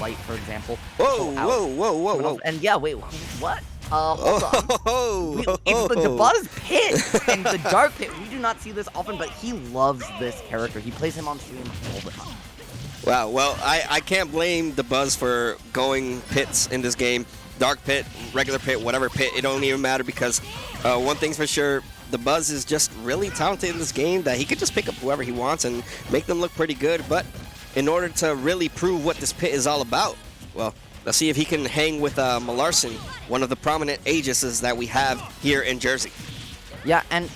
right, for example. Whoa, whoa, whoa, whoa, whoa. And yeah, wait, what? Hold on. It's the Dabuz pit and the Dark Pit. We do not see this often, but he loves this character. He plays him on stream all the time. Wow, well, I can't blame Dabuz for going pits in this game. Dark Pit, regular pit, whatever pit, it don't even matter because one thing's for sure, Dabuz is just really talented in this game that he could just pick up whoever he wants and make them look pretty good. But in order to really prove what this pit is all about, well, let's see if he can hang with Mlarcin, one of the prominent Aegises that we have here in Jersey. Yeah, and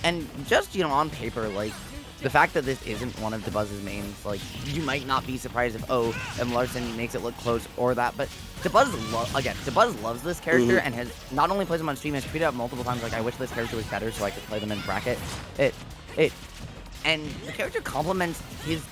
just, you know, on paper, like, the fact that this isn't one of Dabuz's mains, like, you might not be surprised if, Mlarcin makes it look close or that, but Dabuz loves this character and has not only plays him on stream, has tweeted out multiple times, like, I wish this character was better so I could play them in bracket. And the character complements his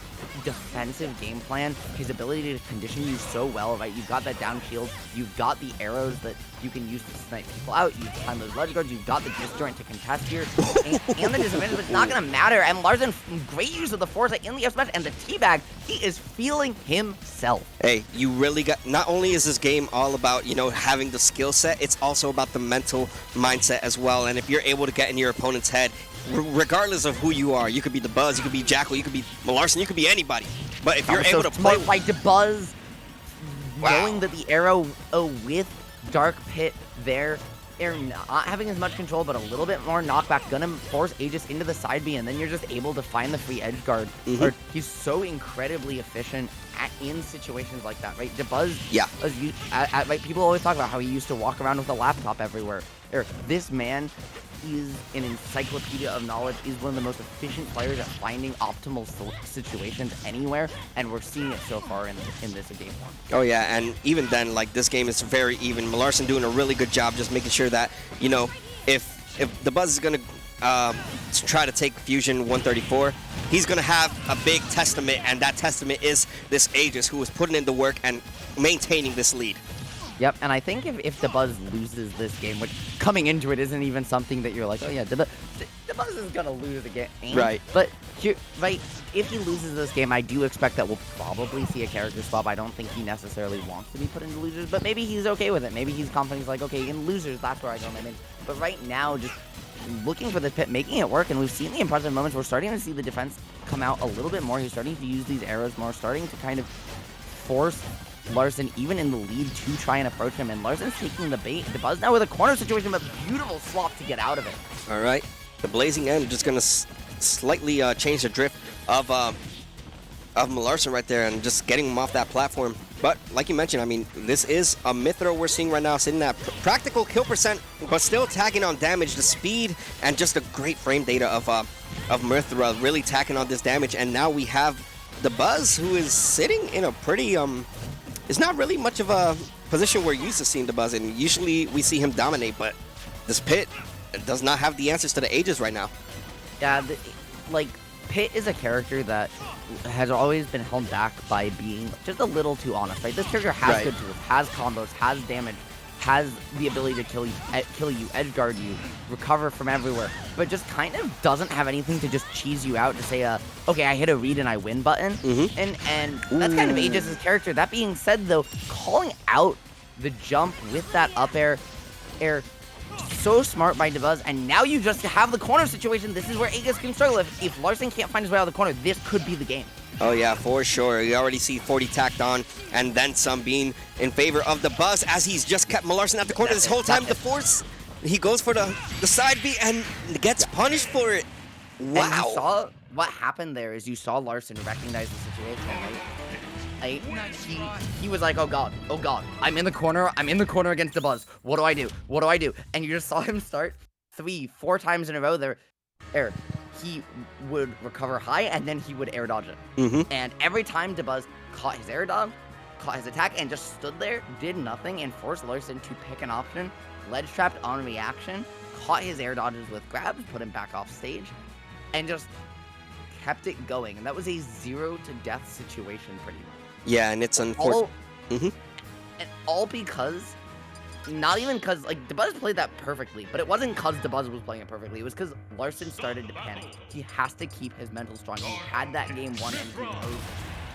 defensive game plan, his ability to condition you so well, right? You've got that down shield, you've got the arrows that you can use to snipe people out, you've time those ledge guards, you've got the disjoint to contest here, and the disadvantage, but it's not gonna matter. And Mlarcin, great use of the foresight in the F smash and the teabag, he is feeling himself. Hey, you really got, not only is this game all about, you know, having the skill set, it's also about the mental mindset as well. And if you're able to get in your opponent's head, regardless of who you are, you could be Dabuz, you could be Jackal, you could be Mlarcin, you could be anybody. But if you're able to play like Dabuz, knowing that the arrow with Dark Pit there, they're not having as much control, but a little bit more knockback, gonna force Aegis into the side B, and then you're just able to find the free edge guard. He's so incredibly efficient in situations like that, right? Dabuz, right? People always talk about how he used to walk around with a laptop everywhere. This man is an encyclopedia of knowledge, is one of the most efficient players at finding optimal situations anywhere, and we're seeing it so far in this game one. Oh yeah, and even then, like, this game is very even. Mlarcin doing a really good job just making sure that, you know, if Dabuz is gonna try to take Fusion 134, he's gonna have a big testament, and that testament is this Aegis who is putting in the work and maintaining this lead. Yep, and I think if Dabuz loses this game, which coming into it isn't even something that you're like, oh yeah, Dabuz is gonna lose a game. Right. But if he loses this game, I do expect that we'll probably see a character swap. I don't think he necessarily wants to be put into losers, but maybe he's okay with it. Maybe he's confident. He's like, okay, in losers, that's where I go my main. But right now, just looking for this pit, making it work, and we've seen the impressive moments. We're starting to see the defense come out a little bit more. He's starting to use these arrows more, starting to kind of force Mlarcin even in the lead to try and approach him, and Mlarcin's taking the bait. Dabuz now with a corner situation, but beautiful swap to get out of it. All right, the Blazing End just gonna slightly change the drift of Mlarcin right there, and just getting him off that platform. But like you mentioned, I mean, this is a Mythra we're seeing right now, sitting at practical kill percent, but still tagging on damage, the speed, and just a great frame data of Mythra really tacking on this damage. And now we have Dabuz, who is sitting in a pretty it's not really much of a position we're used to seeing Dabuz in. Usually we see him dominate, but this Pit does not have the answers to the Aegis right now. Yeah, Pit is a character that has always been held back by being just a little too honest, right? This character has good tools, has combos, has damage, has the ability to kill you, edgeguard you, recover from everywhere, but just kind of doesn't have anything to just cheese you out to say, okay, I hit a read and I win button. And that's kind of Aegis' character. That being said, though, calling out the jump with that up air, so smart by Dabuz, and now you just have the corner situation. This is where Aegis can struggle. If Mlarcin can't find his way out of the corner, this could be the game. Oh yeah, for sure. You already see 40 tacked on, and then some being in favor of Dabuz, as he's just kept Mlarcin at the corner this whole time. The force, he goes for the side B and gets punished for it. Wow. And you saw what happened there is you saw Mlarcin recognize the situation, right? He was like, oh god, I'm in the corner against Dabuz. What do I do? And you just saw him start 3-4 times in a row there. He would recover high, and then he would air dodge it. And every time Dabuz caught his air dodge, caught his attack, and just stood there, did nothing, and forced Mlarcin to pick an option, ledge trapped on reaction, caught his air dodges with grabs, put him back off stage, and just kept it going. And that was a 0 to death situation pretty much. Yeah, and it's unfortunate. And all because, not even because, like, Dabuz played that perfectly, but it wasn't because Dabuz was playing it perfectly. It was because Mlarcin started to panic. He has to keep his mental strong. He had that game won, and he knows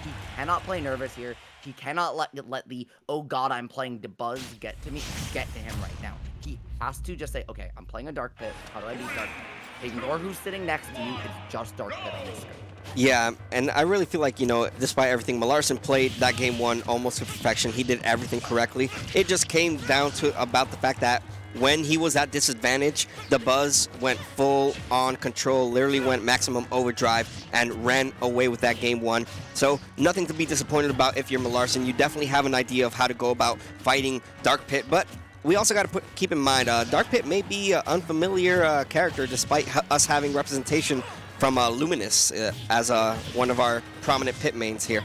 He cannot play nervous here. He cannot let the, oh god, I'm playing Dabuz get to him right now. He has to just say, okay, I'm playing a Dark Pit. How do I beat Dark Pit? Ignore who's sitting next to you. It's just Dark Pit on the screen. Yeah, and I really feel like, despite everything, Mlarcin played that game 1 almost to perfection. He did everything correctly. It just came down to about the fact that when he was at disadvantage, Dabuz went full on control, literally went maximum overdrive, and ran away with that game 1. So nothing to be disappointed about if you're Mlarcin. You definitely have an idea of how to go about fighting Dark Pit, but we also got to keep in mind, Dark Pit may be an unfamiliar character despite us having representation from Luminous as one of our prominent pit mains here.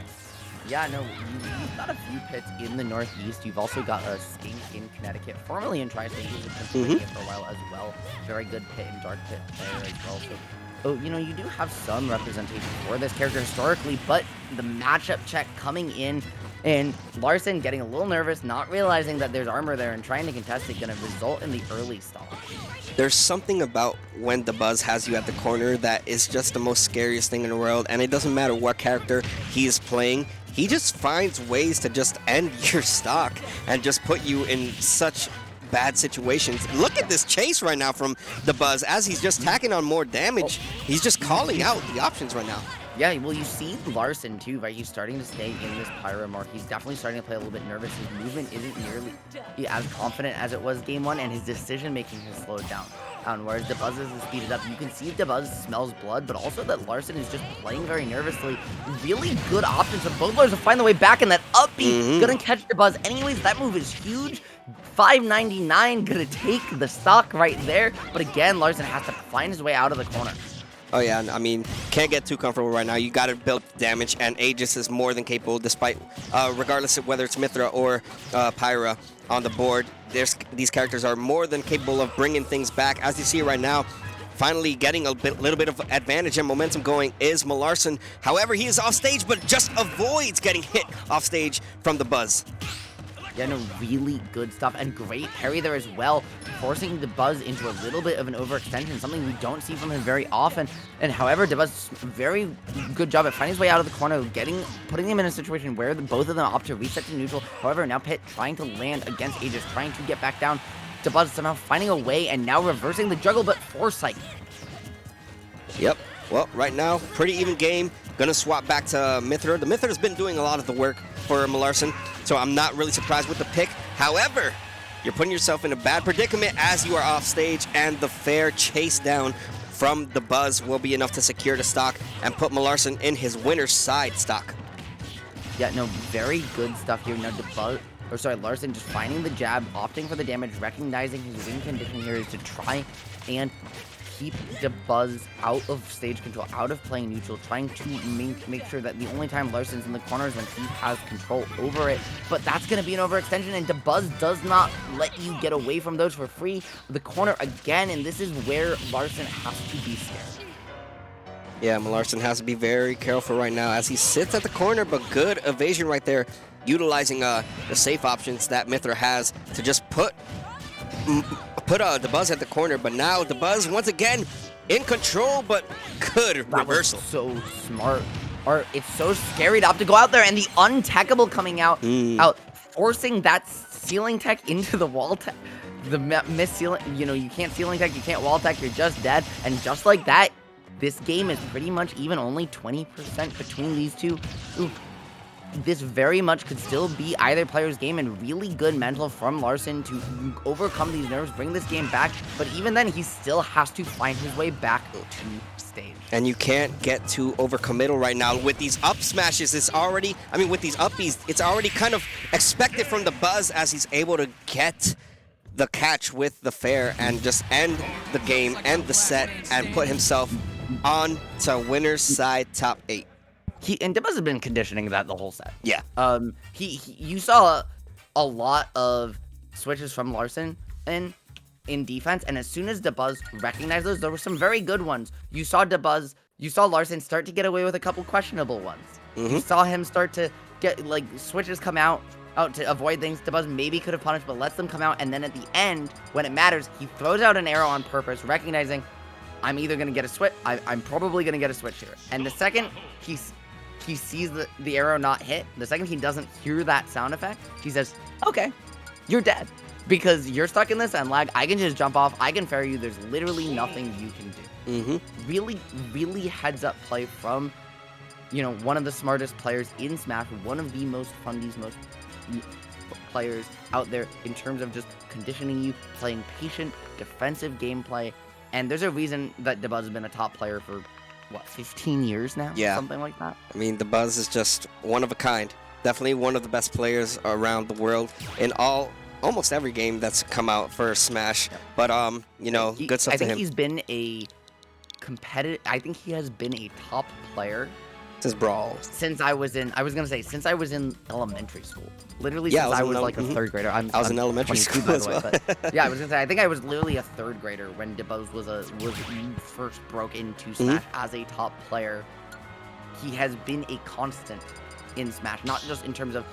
Yeah, no, you've got a few pits in the Northeast. You've also got a Skink in Connecticut, formerly in Tri-State. He was in Pennsylvania for a while as well. Very good pit and Dark Pit player as well. So, you do have some representation for this character historically, but the matchup check coming in, and Mlarcin getting a little nervous, not realizing that there's armor there and trying to contest it, going to result in the early stall. There's something about when Dabuz has you at the corner that is just the most scariest thing in the world, and it doesn't matter what character he is playing. He just finds ways to just end your stock and just put you in such bad situations. Look at this chase right now from Dabuz as he's just tacking on more damage. He's just calling out the options right now. Yeah, well, you see Mlarcin too, right? He's starting to stay in this Pyra mark. He's definitely starting to play a little bit nervous. His movement isn't nearly as confident as it was game 1, and his decision-making has slowed down. Whereas Dabuz is speeded up. You can see Dabuz smells blood, but also that Mlarcin is just playing very nervously. Really good options of both players to find the way back, and that up B gonna catch Dabuz. Anyways, that move is huge. 599 gonna take the stock right there, but again, Mlarcin has to find his way out of the corner. Oh yeah, I mean, can't get too comfortable right now. You got to build damage, and Aegis is more than capable, despite, regardless of whether it's Mythra or Pyra on the board. These characters are more than capable of bringing things back. As you see right now, finally getting a little bit of advantage and momentum going is Mlarcin. However, he is off stage, but just avoids getting hit off stage from Dabuz. Yeah, no, really good stuff, and great parry there as well, forcing Dabuz into a little bit of an overextension, something we don't see from him very often. And however, Dabuz, very good job at finding his way out of the corner, putting him in a situation where both of them opt to reset to neutral. However, now Pit trying to land against Aegis, trying to get back down. Dabuz somehow finding a way, and now reversing the juggle, but foresight. Yep. Well, right now, pretty even game. Gonna swap back to Mythra. The Mythra's been doing a lot of the work for Mlarcin, so I'm not really surprised with the pick. However, you're putting yourself in a bad predicament as you are off stage, and the fair chase down from Dabuz will be enough to secure the stock and put Mlarcin in his winner's side stock. Yeah, no, very good stuff here. Now Mlarcin just finding the jab, opting for the damage, recognizing his win condition here is to try and keep Dabuz out of stage control, out of playing neutral, trying to make sure that the only time Mlarcin's in the corner is when he has control over it. But that's going to be an overextension, and Dabuz does not let you get away from those for free. The corner again, and this is where Mlarcin has to be scared. Yeah, Mlarcin has to be very careful right now as he sits at the corner, but good evasion right there, utilizing the safe options that Mythra has to just put Dabuz at the corner. But now Dabuz once again in control, but good reversal. So smart. Or it's so scary to have to go out there, and the untackable coming out, forcing that ceiling tech into the wall tech. The miss ceiling, you can't ceiling tech, you can't wall tech, you're just dead. And just like that, this game is pretty much even, only 20% between these two. Ooh. This very much could still be either player's game, and really good mental from Mlarcin to overcome these nerves, bring this game back. But even then, he still has to find his way back to stage. And you can't get too overcommittal right now. With these up smashes, with these upbeats, it's already kind of expected from Dabuz as he's able to get the catch with the fair and just end the game, end the set, and put himself on to winner's side top 8. And Dabuz has been conditioning that the whole set. Yeah. You saw a lot of switches from Mlarcin in defense, and as soon as Dabuz recognized those, there were some very good ones. You saw Mlarcin start to get away with a couple questionable ones. You saw him start to get switches come out to avoid things Dabuz maybe could have punished, but lets them come out, and then at the end, when it matters, he throws out an arrow on purpose, recognizing I'm either gonna get a switch. I'm probably gonna get a switch here. And the second he he sees the arrow not hit, the second he doesn't hear that sound effect, he says, okay, you're dead. Because you're stuck in this end lag, I can just jump off, I can ferry you, there's literally nothing you can do. Really, really heads up play from, you know, one of the smartest players in Smash, one of the most fundiest, most players out there in terms of just conditioning you, playing patient, defensive gameplay. And there's a reason that Dabuz has been a top player for, what, 15 years now? Yeah. Something like that. I mean, Dabuz is just one of a kind. Definitely one of the best players around the world in almost every game that's come out for Smash. Yeah. But, you know, good stuff to him. I think he's been a competitive, I think he has been a top player since Brawl. Since I was in elementary school. Literally since I was like a third grader. I was in elementary school by as the way, well. But yeah, I was gonna say I think I was literally a third grader when Dabuz was first broke into Smash as a top player. He has been a constant in Smash, not just in terms of